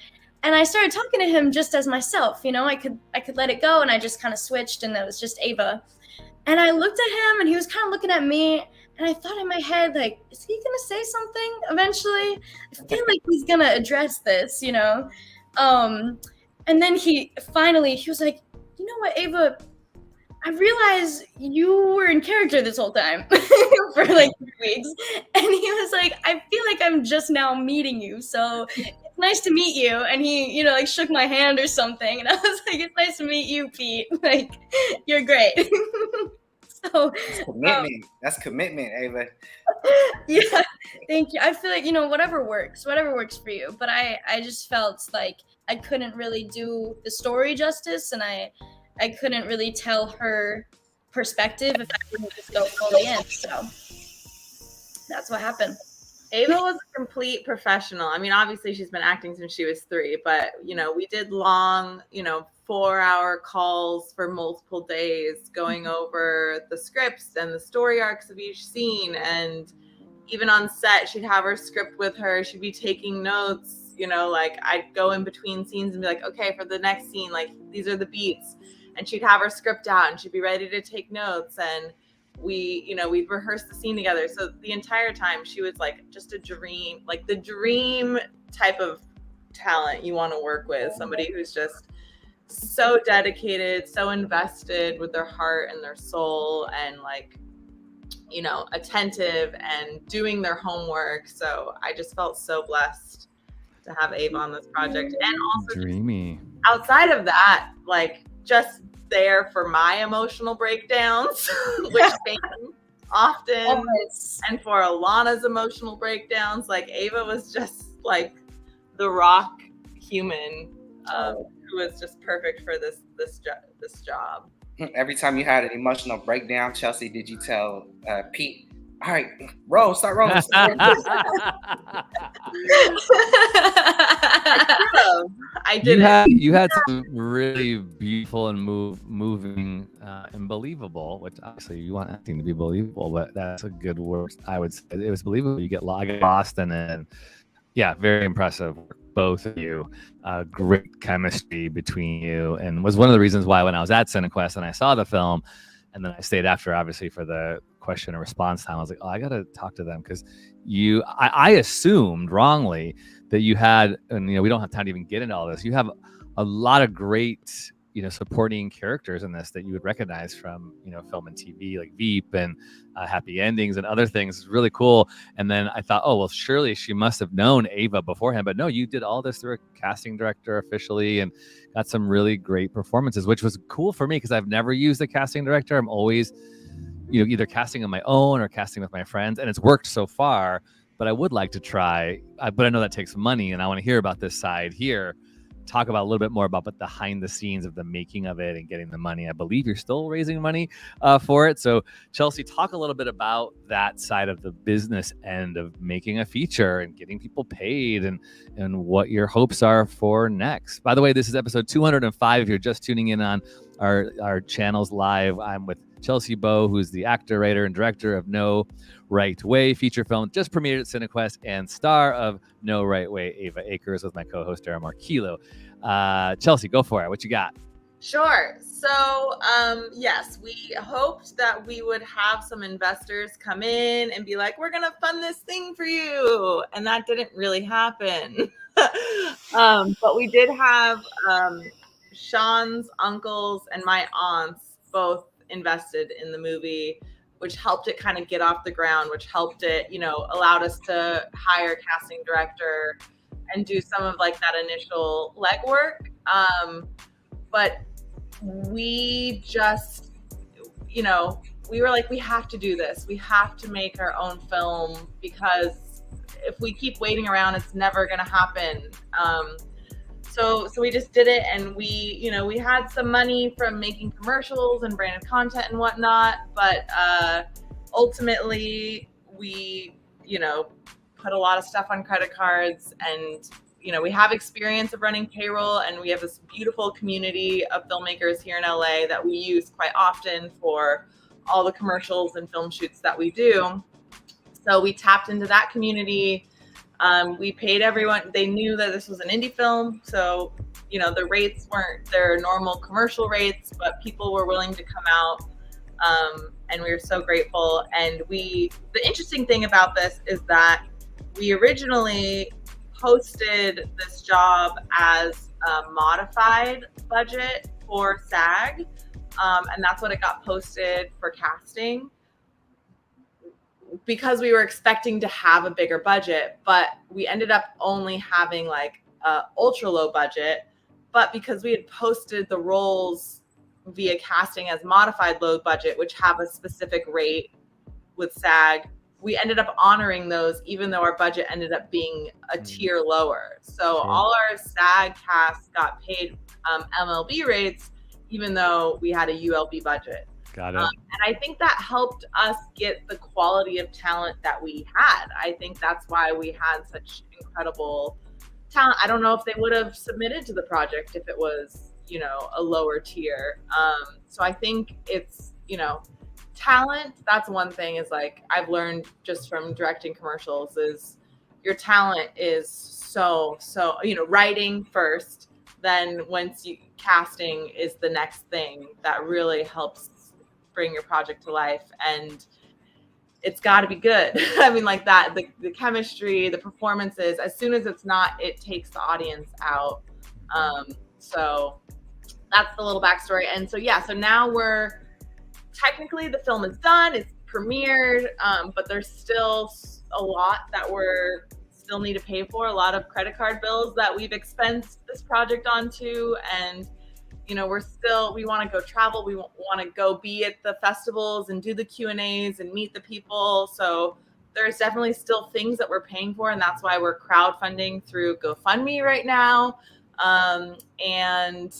And I started talking to him just as myself, I could let it go, and I just kind of switched, and it was just Ava. And I looked at him, and he was kind of looking at me, and I thought in my head, like, is he gonna say something eventually? I feel like he's gonna address this, And then he was like, you know what, Ava, I realized you were in character this whole time for like 3 weeks. And he was like, I feel like I'm just now meeting you. So it's nice to meet you. And he, you know, like shook my hand or something. And I was like, it's nice to meet you, Pete. Like, you're great. So That's commitment. That's commitment, Ava. Yeah, thank you. I feel like, you know, whatever works for you. But I just felt like I couldn't really do the story justice, and I couldn't really tell her perspective if I didn't just go fully in. So that's what happened. Ava was a complete professional. I mean, obviously she's been acting since she was 3, but you know, we did long, 4-hour calls for multiple days going over the scripts and the story arcs of each scene. And even on set, she'd have her script with her. She'd be taking notes, like I'd go in between scenes and be like, okay, for the next scene, like these are the beats. And she'd have her script out and she'd be ready to take notes. And we'd rehearse the scene together. So the entire time she was like just a dream, like the dream type of talent you want to work with. Somebody who's just so dedicated, so invested with their heart and their soul, and like, attentive and doing their homework. So I just felt so blessed to have Ava on this project. And also dreamy. Outside of that, like just there for my emotional breakdowns, which came often, and for Alana's emotional breakdowns. Like Ava was just like the rock human who was just perfect for this job. Every time you had an emotional breakdown, Chelsea, did you tell Pete, all right, start rolling. I did. You had some really beautiful and moving and believable, which obviously you want acting to be believable, but that's a good word. I would say it was believable. You get lost in it. And yeah, very impressive work, both of you. Great chemistry between you, and was one of the reasons why when I was at CineQuest and I saw the film, and then I stayed after, obviously, for the question and response time. I was like, I got to talk to them, because I assumed wrongly that you had, and we don't have time to even get into all this. You have a lot of great, supporting characters in this that you would recognize from, film and TV, like Veep and Happy Endings and other things. It's really cool. And then I thought, oh, well, surely she must have known Ava beforehand. But no, you did all this through a casting director officially and got some really great performances, which was cool for me because I've never used a casting director. I'm always, either casting on my own or casting with my friends. And it's worked so far, but I would like to try. But I know that takes money, and I want to hear about this side here. Talk about a little bit more about the behind the scenes of the making of it and getting the money. I believe you're still raising money for it. So Chelsea, talk a little bit about that side of the business end of making a feature and getting people paid, and what your hopes are for next. By the way, this is episode 205. If you're just tuning in on our channels live, I'm with Chelsea Bow, who's the actor, writer, and director of No Right Way feature film, just premiered at CineQuest, and star of No Right Way, Ava Acres, with my co-host Ava Acres. Chelsea, go for it. What you got? Sure. So, yes, we hoped that we would have some investors come in and be like, we're going to fund this thing for you. And that didn't really happen. But we did have Sean's uncles and my aunts both invested in the movie, which helped it kind of get off the ground, which helped it, allowed us to hire a casting director and do some of like that initial legwork. But we just, we were like, we have to do this. We have to make our own film, because if we keep waiting around, it's never going to happen. So we just did it, and we had some money from making commercials and branded content and whatnot, but ultimately we, put a lot of stuff on credit cards, and we have experience of running payroll, and we have this beautiful community of filmmakers here in LA that we use quite often for all the commercials and film shoots that we do. So we tapped into that community. We paid everyone. They knew that this was an indie film, so the rates weren't their normal commercial rates, but people were willing to come out, and we were so grateful. And the interesting thing about this is that we originally posted this job as a modified budget for SAG, and that's what it got posted for casting, because we were expecting to have a bigger budget, but we ended up only having like a ultra low budget. But because we had posted the roles via casting as modified low budget, which have a specific rate with SAG, we ended up honoring those, even though our budget ended up being a tier lower. So all our SAG cast got paid MLB rates, even though we had a ULB budget. Got it. And I think that helped us get the quality of talent that we had. I think that's why we had such incredible talent. I don't know if they would have submitted to the project if it was, you know, a lower tier. So I think it's, you know, talent. That's one thing is like I've learned just from directing commercials is your talent is so, you know, writing first, then once you casting is the next thing that really helps bring your project to life. And it's got to be good. I mean, like that, the chemistry, the performances, as soon as it's not, it takes the audience out. So that's the little backstory. And so, yeah, so now we're technically the film is done, it's premiered, but there's still a lot that we're still need to pay for, a lot of credit card bills that we've expensed this project onto. And you know, we want to go travel. We want to go be at the festivals and do the Q&As and meet the people. So there's definitely still things that we're paying for. And that's why we're crowdfunding through GoFundMe right now. And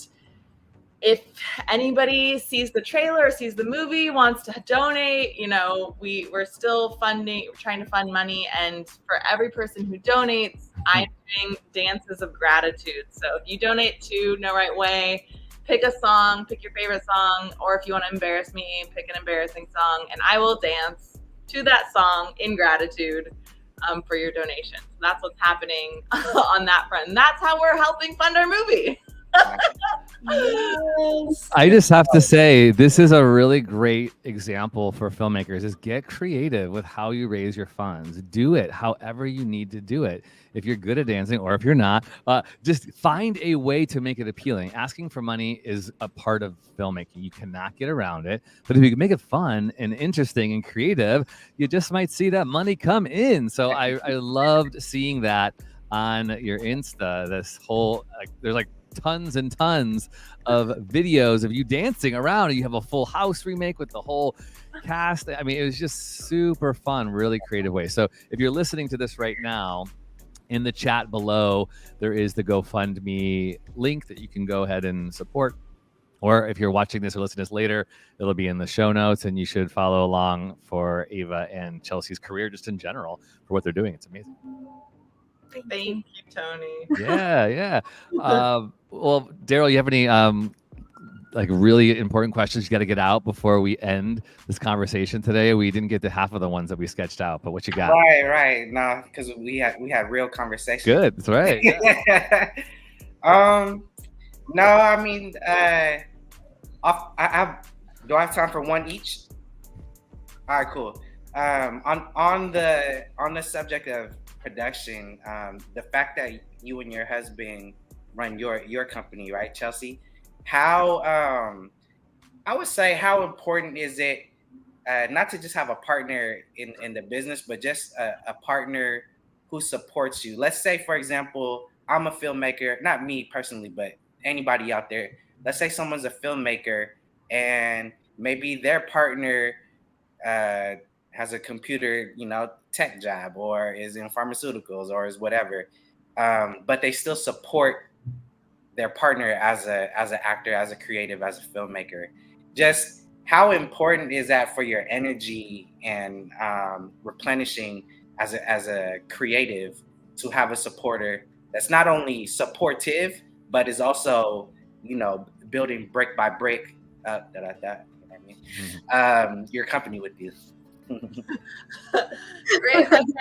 if anybody sees the trailer, sees the movie, wants to donate, you know, we're still funding, we're trying to fund money. And for every person who donates, I'm doing dances of gratitude. So if you donate to No Right Way, pick a song, pick your favorite song, or if you want to embarrass me, pick an embarrassing song, and I will dance to that song in gratitude for your donation. So that's what's happening on that front. And that's how we're helping fund our movie. Yes. I just have to say, this is a really great example for filmmakers is get creative with how you raise your funds. Do it however you need to do it. If you're good at dancing or if you're not, just find a way to make it appealing. Asking for money is a part of filmmaking. You cannot get around it. But if you can make it fun and interesting and creative, you just might see that money come in. So I loved seeing that on your Insta. This whole, there's like tons and tons of videos of you dancing around, and you have a Full House remake with the whole cast. I mean, it was just super fun, really creative way. So if you're listening to this right now, in the chat below, there is the GoFundMe link that you can go ahead and support. Or if you're watching this or listening to this later, it'll be in the show notes, and you should follow along for Ava and Chelsea's career just in general for what they're doing. It's amazing. Thank you, Tony. Yeah. Well, Daryl, you have any like really important questions you got to get out before we end this conversation today? We didn't get to half of the ones that we sketched out, but what you got? Right. No, because we had real conversation. Good. That's right. Yeah. No, I mean, do I have time for one each? All right, cool. On the subject of production, the fact that you and your husband run your company, right, Chelsea? How I would say, how important is it not to just have a partner in the business, but just a partner who supports you? Let's say, for example, I'm a filmmaker, not me personally, but anybody out there. Let's say someone's a filmmaker and maybe their partner has a computer, tech job, or is in pharmaceuticals, or is whatever, but they still support their partner as an actor, as a creative, as a filmmaker. Just how important is that for your energy and replenishing as a creative, to have a supporter that's not only supportive, but is also, building brick by brick your company with you? Great question.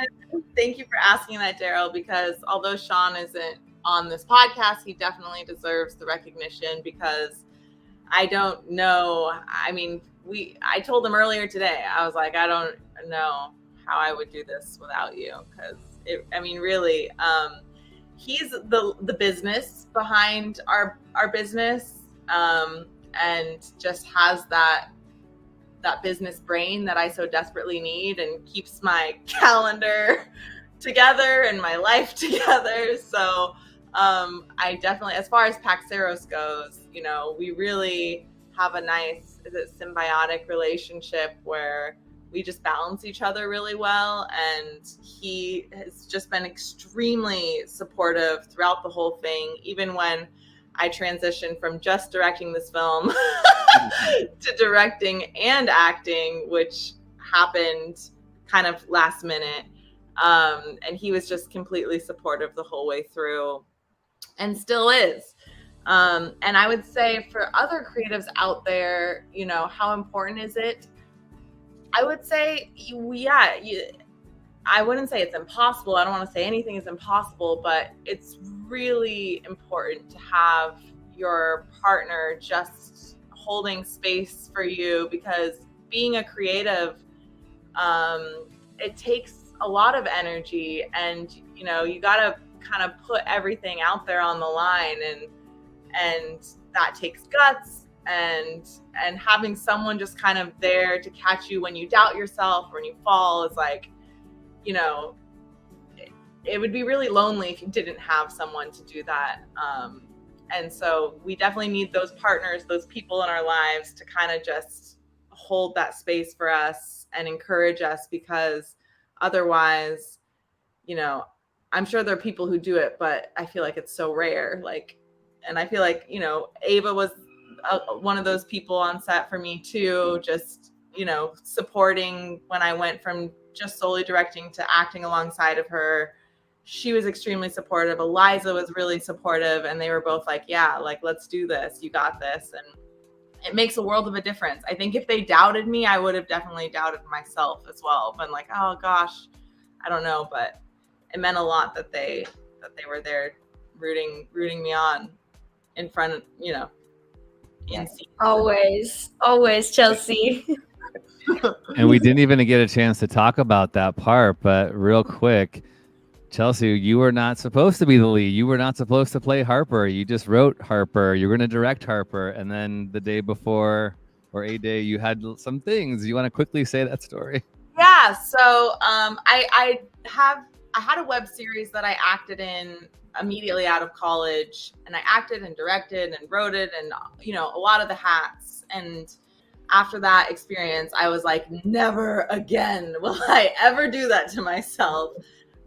Thank you for asking that, Daryl, because although Sean isn't on this podcast, he definitely deserves the recognition, because I don't know. I mean, I told him earlier today, I was like, I don't know how I would do this without you, because really, he's the business behind our business. and just has that business brain that I so desperately need, and keeps my calendar together and my life together. So I definitely, as far as Paxeros goes, you know, we really have a nice symbiotic relationship where we just balance each other really well. And he has just been extremely supportive throughout the whole thing, even when I transitioned from just directing this film to directing and acting, which happened kind of last minute. And he was just completely supportive the whole way through, and still is. And I would say for other creatives out there, you know, how important is it? I would say, I wouldn't say it's impossible. I don't want to say anything is impossible, but it's really important to have your partner just holding space for you, because being a creative, it takes a lot of energy, and you know, you got to kind of put everything out there on the line, and that takes guts, and having someone just kind of there to catch you when you doubt yourself or when you fall is like, you know, it would be really lonely if you didn't have someone to do that. And so we definitely need those partners, those people in our lives to kind of just hold that space for us and encourage us, because otherwise, you know, I'm sure there are people who do it, but I feel like it's so rare. Like, and I feel like, you know, Ava was one of those people on set for me too, just, you know, supporting when I went from just solely directing to acting alongside of her. She was extremely supportive. Eliza was really supportive, and they were both like, yeah, like, let's do this. You got this. And it makes a world of a difference. I think if they doubted me, I would have definitely doubted myself as well. Been like, oh gosh, I don't know. But it meant a lot that they were there rooting me on in front of, you know, in scene. Always, Chelsea. And we didn't even get a chance to talk about that part, but real quick, Chelsea, you were not supposed to be the lead. You were not supposed to play Harper. You just wrote Harper. You were going to direct Harper. And then the day before, or a day, you had some things. You want to quickly say that story? Yeah. So I had a web series that I acted in immediately out of college, and I acted and directed and wrote it, and, you know, a lot of the hats. And after that experience, I was like, never again will I ever do that to myself,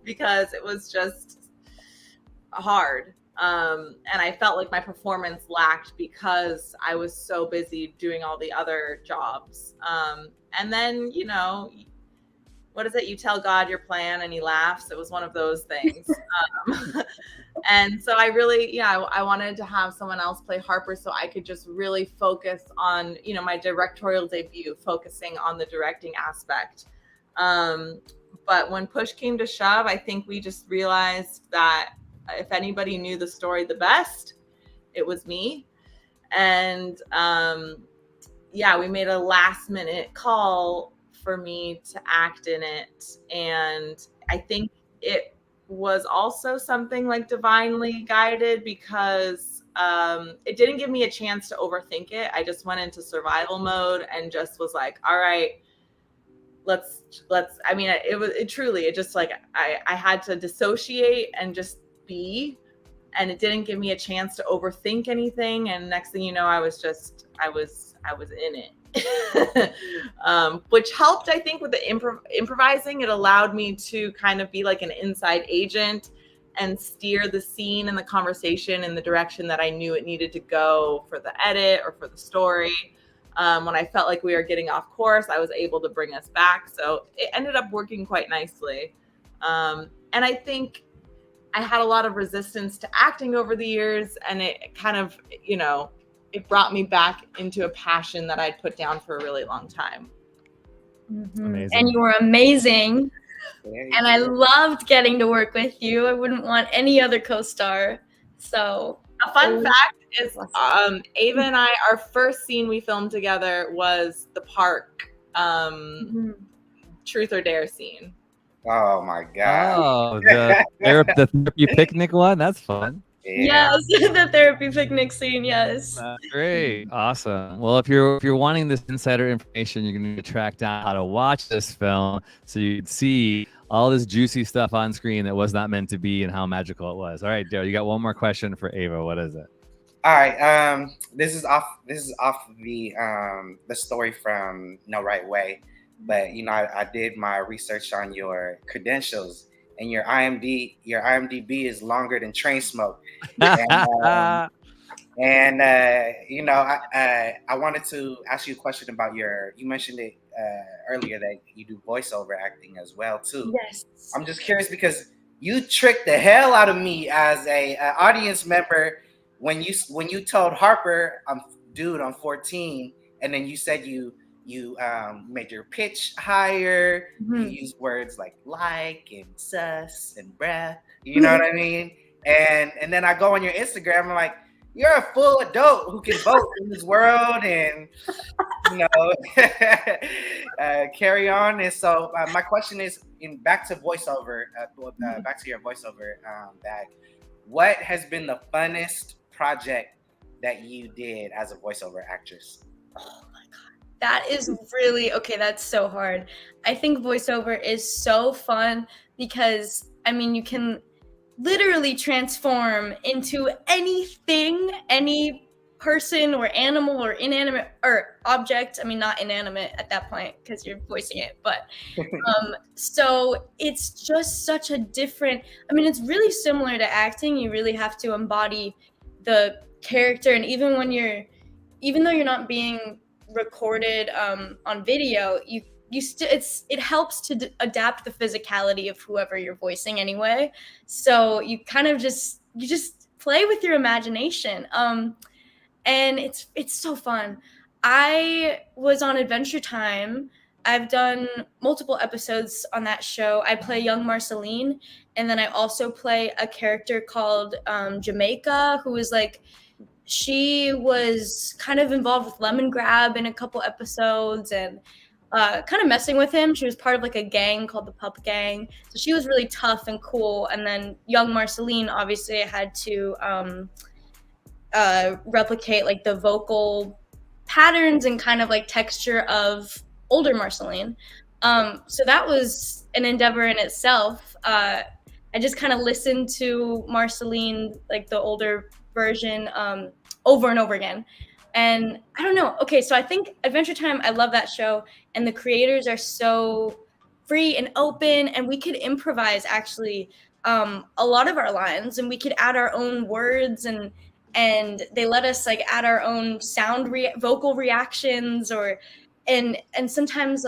because it was just hard. And I felt like my performance lacked because I was so busy doing all the other jobs. And then, you know, what is it? You tell God your plan and he laughs. It was one of those things. And so I really, I wanted to have someone else play Harper so I could just really focus on, you know, my directorial debut, focusing on the directing aspect. But when push came to shove, I think we just realized that if anybody knew the story the best, it was me. And we made a last minute call for me to act in it. And I think it was also something like divinely guided, because it didn't give me a chance to overthink it. I just went into survival mode and just was like, all right, let's, I mean, it truly just like, I had to dissociate and just be, and it didn't give me a chance to overthink anything. And next thing you know, I was in it. Which helped, I think, with the improvising. It allowed me to kind of be like an inside agent and steer the scene and the conversation in the direction that I knew it needed to go for the edit or for the story. When I felt like we were getting off course, I was able to bring us back. So it ended up working quite nicely. And I think I had a lot of resistance to acting over the years, and it kind of, you know, it brought me back into a passion that I'd put down for a really long time. Mm-hmm. And you were amazing. And I loved getting to work with you. I wouldn't want any other co-star. So a fun fact is Ava and I, our first scene we filmed together was the park truth or dare scene. Oh my God. Oh, the therapy picnic one? That's fun. Yes, the therapy picnic scene. Yes. That's great. Awesome. Well, if you're wanting this insider information, you're going to need to track down how to watch this film so you can see all this juicy stuff on screen that was not meant to be and how magical it was. All right, Joe, you got one more question for Ava. What is it? All right. This is off the story from No Right Way, but I did my research on your credentials, and your IMDb is longer than Train Smoke. I wanted to ask you a question about you mentioned it earlier that you do voiceover acting as well too. Yes. I'm just curious because you tricked the hell out of me as a audience member when you told Harper, I'm 14, and then you said you made your pitch higher. You used words like and sus and breath. You know what I mean? And then I go on your Instagram, I'm like, you're a full adult who can vote in this world and carry on. And so my question is, back to voiceover, back to your voiceover bag. What has been the funnest project that you did as a voiceover actress? Oh my God. That is really, okay, that's so hard. I think voiceover is so fun because, you can literally transform into anything, any person or animal or inanimate or object. Not inanimate at that point because you're voicing it, but so it's just such a different, it's really similar to acting. You really have to embody the character, and even though you're not being recorded on video, it helps to adapt the physicality of whoever you're voicing anyway. So you kind of just play with your imagination, and it's so fun. I was on Adventure Time. I've done multiple episodes on that show. I play young Marceline, and then I also play a character called Jamaica, who is she was kind of involved with Lemon Grab in a couple episodes and kind of messing with him. She was part of a gang called the Pup Gang. So she was really tough and cool. And then young Marceline, obviously, I had to replicate the vocal patterns and kind of texture of older Marceline. So that was an endeavor in itself. I just kind of listened to Marceline, the older version, over and over again. And I don't know. Okay, so I think Adventure Time, I love that show. And the creators are so free and open. And we could improvise, actually, a lot of our lines. And we could add our own words. And they let us, add our own vocal reactions. And sometimes,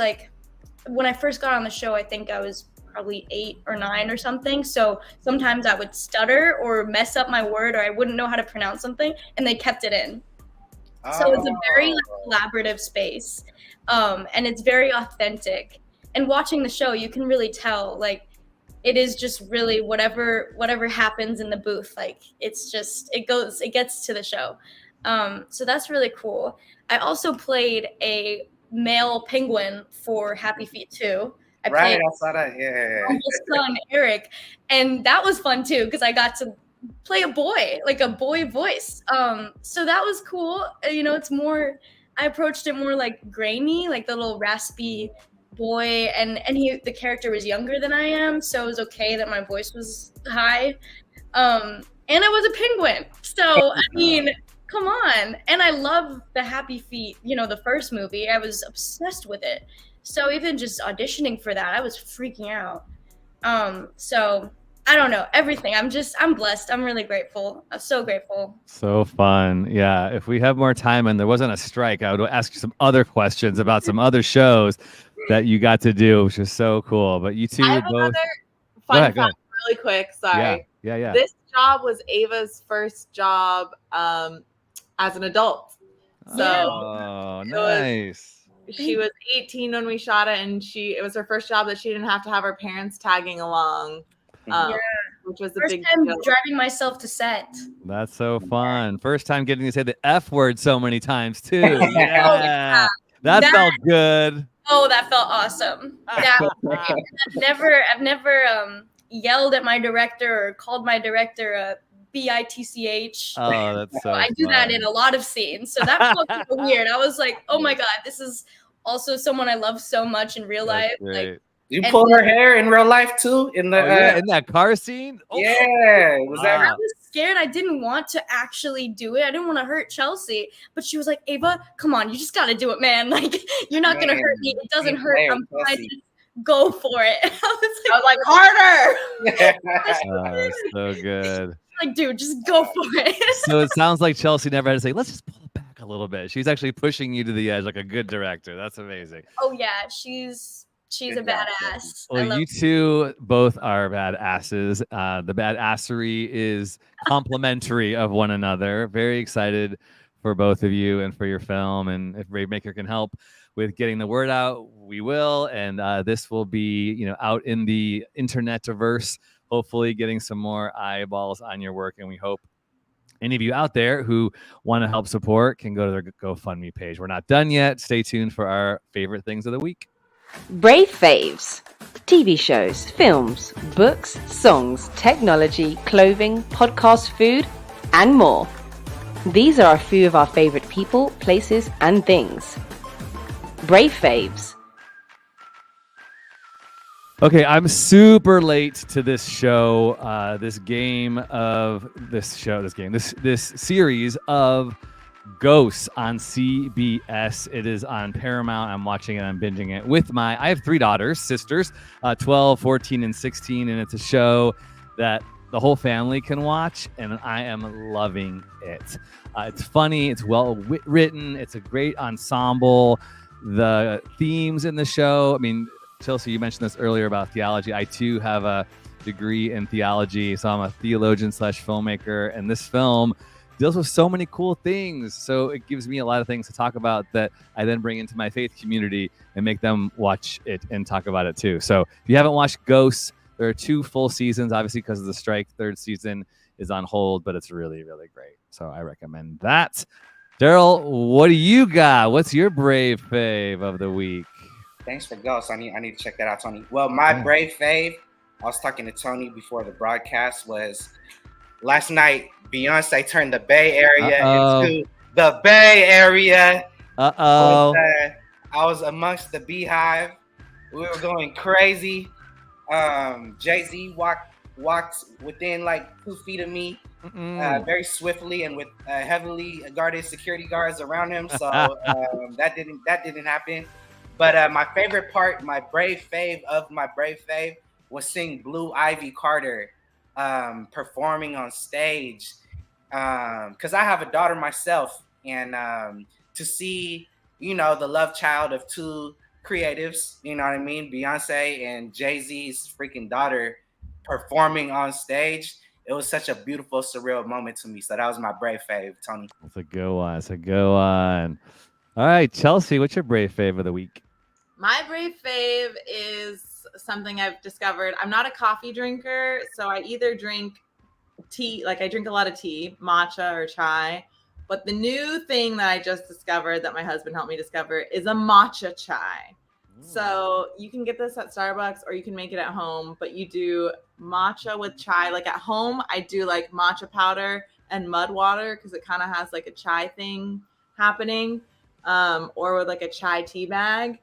when I first got on the show, I think I was probably 8 or 9 or something. So sometimes I would stutter or mess up my word, or I wouldn't know how to pronounce something, and they kept it in. So it's a very collaborative space, and it's very authentic. And watching the show, you can really tell, it is just really whatever happens in the booth. It gets to the show. So that's really cool. I also played a male penguin for Happy Feet 2. I saw that. Yeah. My son Eric, and that was fun too because I got to play a boy, a boy voice. So that was cool. It's more. I approached it more grainy, the little raspy boy, and the character was younger than I am, so it was okay that my voice was high. And I was a penguin, so come on. And I love the Happy Feet. The first movie, I was obsessed with it. So even just auditioning for that, I was freaking out. So I don't know, everything. I'm blessed. I'm really grateful. I'm so grateful. So fun. Yeah. If we have more time and there wasn't a strike, I would ask you some other questions about some other shows that you got to do, which is so cool. But you two I have both. Another fun fact really quick. Sorry. Yeah. This job was Ava's first job as an adult. So nice. She was 18 when we shot it, and it was her first job that she didn't have to have her parents tagging along, which was a big time deal. driving myself to set. That's so fun. First time getting to say the F word so many times too. Yeah. That felt good. Oh, that felt awesome. I've never yelled at my director or called my director a BITCH. Oh, that's so I do that fun. in a lot of scenes. So that felt kind of weird. I was like, oh my God, this is also someone I love so much in real life. Like, you pulled her hair in real life too? In the in that car scene? Oh, yeah. Was that? I was scared. I didn't want to actually do it. I didn't want to hurt Chelsea. But she was like, Ava, come on, you just got to do it, man. Like, you're not going to hurt me. It doesn't hurt. I'm fine. Just go for it. I was like, harder. So good. Like, dude, just go for it. So it sounds like Chelsea never had to say, let's just pull it back a little bit. She's actually pushing you to the edge like a good director. That's amazing. Oh, yeah. She's a badass. Well, you two both are badasses. The badassery is complementary of one another. Very excited for both of you and for your film. And if Bravemaker can help with getting the word out, we will. And this will be, out in the internetiverse, hopefully getting some more eyeballs on your work. And we hope any of you out there who want to help support can go to their GoFundMe page. We're not done yet. Stay tuned for our favorite things of the week. Brave Faves. TV shows, films, books, songs, technology, clothing, podcast, food, and more. These are a few of our favorite people, places, and things. Brave Faves. Okay, I'm super late to this show, this series of Ghosts on CBS. It is on Paramount. I'm watching it. I'm binging it with I have 3 sisters, 12, 14, and 16, and it's a show that the whole family can watch, and I am loving it. It's funny. It's well written. It's a great ensemble. The themes in the show, I mean, Chelsea, you mentioned this earlier about theology. I, too, have a degree in theology, so I'm a theologian / filmmaker, and this film deals with so many cool things. So it gives me a lot of things to talk about that I then bring into my faith community and make them watch it and talk about it too. So if you haven't watched Ghosts, there are 2 full seasons, obviously because of the strike. 3rd season is on hold, but it's really, really great. So I recommend that. Daryl, what do you got? What's your brave fave of the week? Thanks for Ghosts. I need to check that out, Tony. Well, my brave fave, I was talking to Tony before the broadcast, was last night, Beyonce turned the Bay Area into the Bay Area. I was amongst the Beehive. We were going crazy. Jay-Z walked within like 2 feet of me, very swiftly and with heavily guarded security guards around him. So that didn't happen. But my favorite part, my brave fave was seeing Blue Ivy Carter performing on stage, because I have a daughter myself, and to see the love child of 2 creatives, you know what I mean, Beyonce and Jay-Z's freaking daughter performing on stage, it was such a beautiful, surreal moment to me. So that was my brave fave, Tony. That's a good one. All right, Chelsea, what's your brave fave of the week? My brave fave is something I've discovered. I'm not a coffee drinker, so I either drink tea, like I drink a lot of tea, matcha or chai. But the new thing that I just discovered, that my husband helped me discover, is a matcha chai. So you can get this at Starbucks or you can make it at home, but you do matcha with chai. Like at home, I do like matcha powder and mud water because it kind of has like a chai thing happening, or with like a chai tea bag.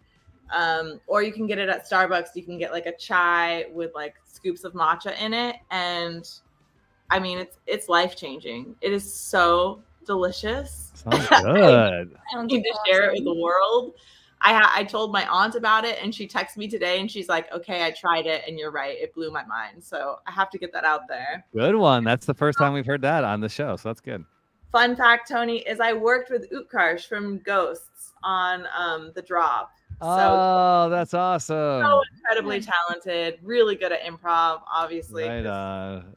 Or you can get it at Starbucks. You can get like a chai with like scoops of matcha in it. And I mean, it's life-changing. It is so delicious. Sounds good. I need to share it with the world. I told my aunt about it, and she texted me today, and she's like, okay, I tried it, and you're right. It blew my mind. So I have to get that out there. Good one. That's the first time we've heard that on the show, so that's good. Fun fact, Tony, is I worked with Utkarsh from Ghosts on The Drop. Oh, that's awesome. So incredibly talented, really good at improv, obviously. Right on.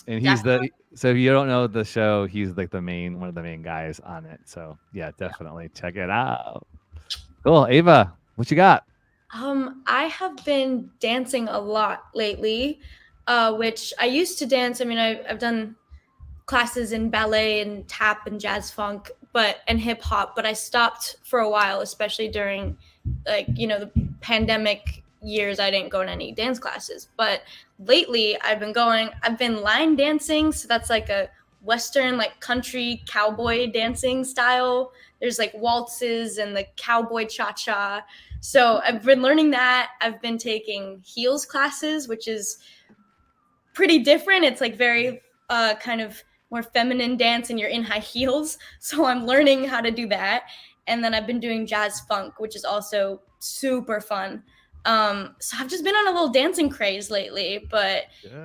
And he's so if you don't know the show, he's like one of the main guys on it. So yeah, definitely check it out. Cool. Ava, what you got? I have been dancing a lot lately, which I used to dance. I mean, I've done classes in ballet and tap and jazz funk, and hip hop, but I stopped for a while, especially during the pandemic years I didn't go to any dance classes. But lately I've been line dancing. So that's like a Western, like country cowboy dancing style. There's like waltzes and the cowboy cha-cha. So I've been learning that. I've been taking heels classes, which is pretty different. It's like very kind of more feminine dance and you're in high heels. So I'm learning how to do that. And then I've been doing jazz funk, which is also super fun. So I've just been on a little dancing craze lately, but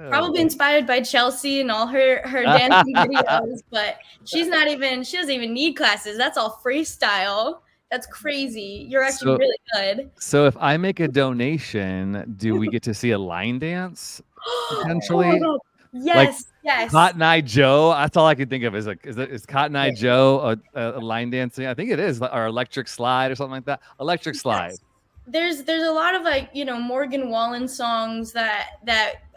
probably inspired by Chelsea and all her dancing videos. But she doesn't even need classes. That's all freestyle. That's crazy. You're actually really good. So if I make a donation, do we get to see a line dance potentially? Oh, yes, like yes. Cotton Eye Joe. That's all I can think of. Is Cotton Eye Joe a line dancing? I think it is, or Electric Slide or something like that. Electric Slide. There's a lot of like, Morgan Wallen songs that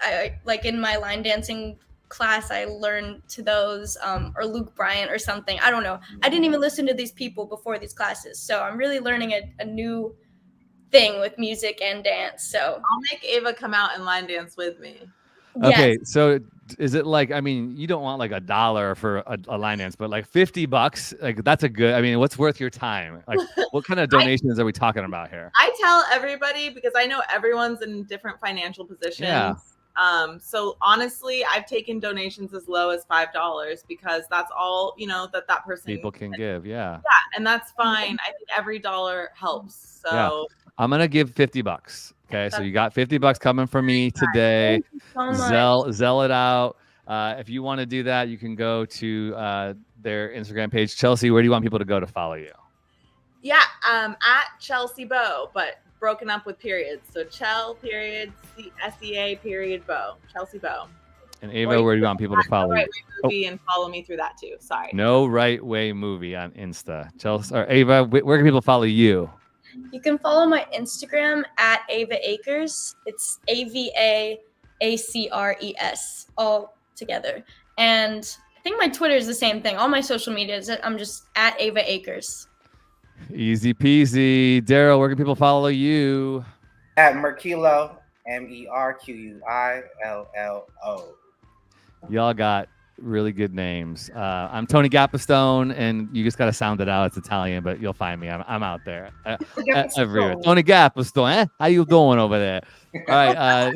I like in my line dancing class. I learned to those, or Luke Bryant or something. I don't know. I didn't even listen to these people before these classes, so I'm really learning a new thing with music and dance. So I'll make Ava come out and line dance with me. Okay, yes. so is it like, I mean, you don't want like $1 for a line dance, but like $50, like that's a good, I mean, what's worth your time? Like what kind of donations are we talking about here? I tell everybody because I know everyone's in different financial positions. Yeah. So honestly, I've taken donations as low as $5 because that's all, that person People can give. Yeah. Yeah. And that's fine. I think every dollar helps. So Yeah. I'm going to give $50. Okay. So you got $50 coming from me today. Zell it out. If you want to do that, you can go to their Instagram page. Chelsea, where do you want people to go to follow you? Yeah. At Chelsea Bow, but broken up with periods. So Chel period SEA period Bow. Chelsea Bow. And Ava, where do you want people to follow you? No Right Way Movie and follow me through that too. Sorry. No Right Way Movie on Insta. Chelsea or Ava, where can people follow you? You can follow my Instagram at Ava Acres. It's AVAACRES all together. And I think my Twitter is the same thing. All my social media is I'm just at Ava Acres. Easy peasy. Daryl, where can people follow you? At Merquillo, MERQUILLO. Y'all got really good names. I'm Tony Gapistone, and you just got to sound it out. It's Italian, but you'll find me. I'm out there everywhere. Tony Gapistone, eh? How you doing over there? All right.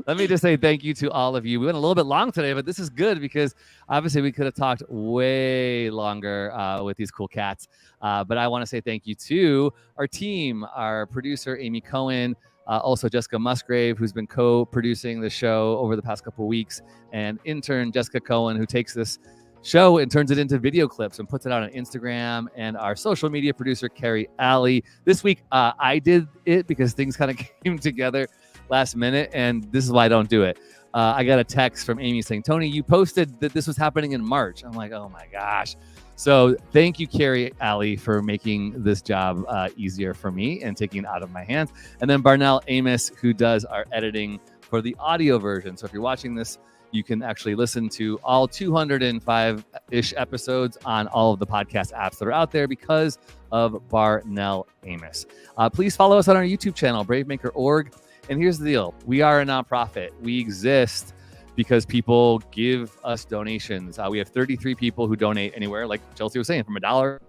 Let me just say thank you to all of you. We went a little bit long today, but this is good because obviously we could have talked way longer with these cool cats. But I want to say thank you to our team, our producer, Amy Cohen, also Jessica Musgrave, who's been co-producing the show over the past couple of weeks, and intern Jessica Cohen, who takes this show and turns it into video clips and puts it out on Instagram, and our social media producer, Carrie Alley. This week, I did it because things kind of came together last minute, and this is why I don't do it. I got a text from Amy saying, Tony, you posted that this was happening in March. I'm like, oh my gosh. So thank you, Carrie Alley, for making this job easier for me and taking it out of my hands. And then Barnell Amos, who does our editing for the audio version. So if you're watching this, you can actually listen to all 205-ish episodes on all of the podcast apps that are out there because of Barnell Amos. Please follow us on our YouTube channel, bravemaker.org. And here's the deal. We are a nonprofit. We exist because people give us donations. We have 33 people who donate anywhere, like Chelsea was saying, from $1, $5,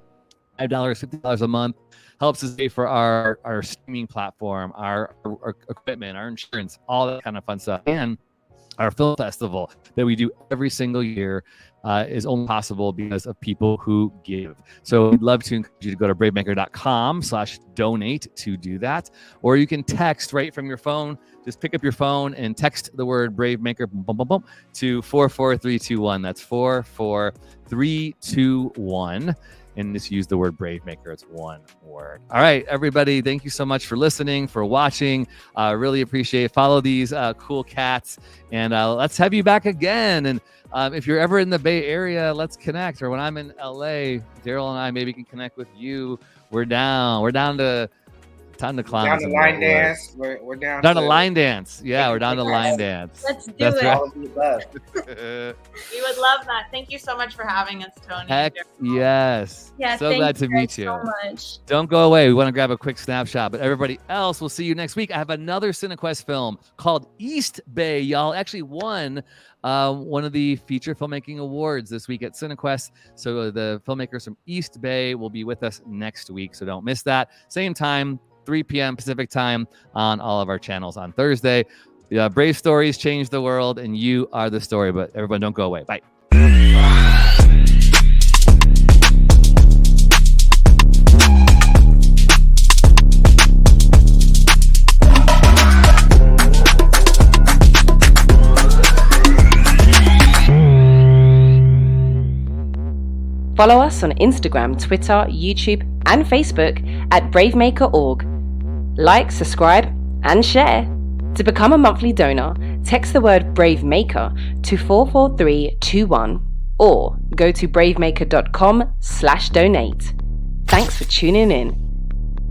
$50 a month. Helps us pay for our streaming platform, our equipment, our insurance, all that kind of fun stuff. And our film festival that we do every single year is only possible because of people who give. So we'd love to encourage you to go to bravemaker.com/donate to do that. Or you can text right from your phone. Just pick up your phone and text the word Bravemaker to 44321. That's 44321. And just use the word Bravemaker. It's one word. All right, everybody. Thank you so much for listening, for watching. Really appreciate it. Follow these cool cats. And let's have you back again. And if you're ever in the Bay Area, let's connect. Or when I'm in LA, Daryl and I maybe can connect with you. We're down to Time to clown Down is to a line great word. dance. We're down Down to line dance. Yeah, we're down to Yes. line dance. Let's do That's it. right. all of the above. We would love that. Thank you so much for having us, Tony. Heck yes. Yeah, So thank glad to you meet guys you. so much. Don't go away. We want to grab a quick snapshot, but everybody else, we'll see you next week. I have another CineQuest film called East Bay. Y'all actually won one of the feature filmmaking awards this week at CineQuest. So the filmmakers from East Bay will be with us next week. So don't miss that. Same time, 3 p.m. Pacific time on all of our channels on Thursday. Brave stories change the world, and you are the story. But everyone, don't go away. Bye. Follow us on Instagram, Twitter, YouTube, and Facebook at bravemaker.org. Like, subscribe, and share. To become a monthly donor, text the word BraveMaker to 44321 or go to bravemaker.com/donate. Thanks for tuning in.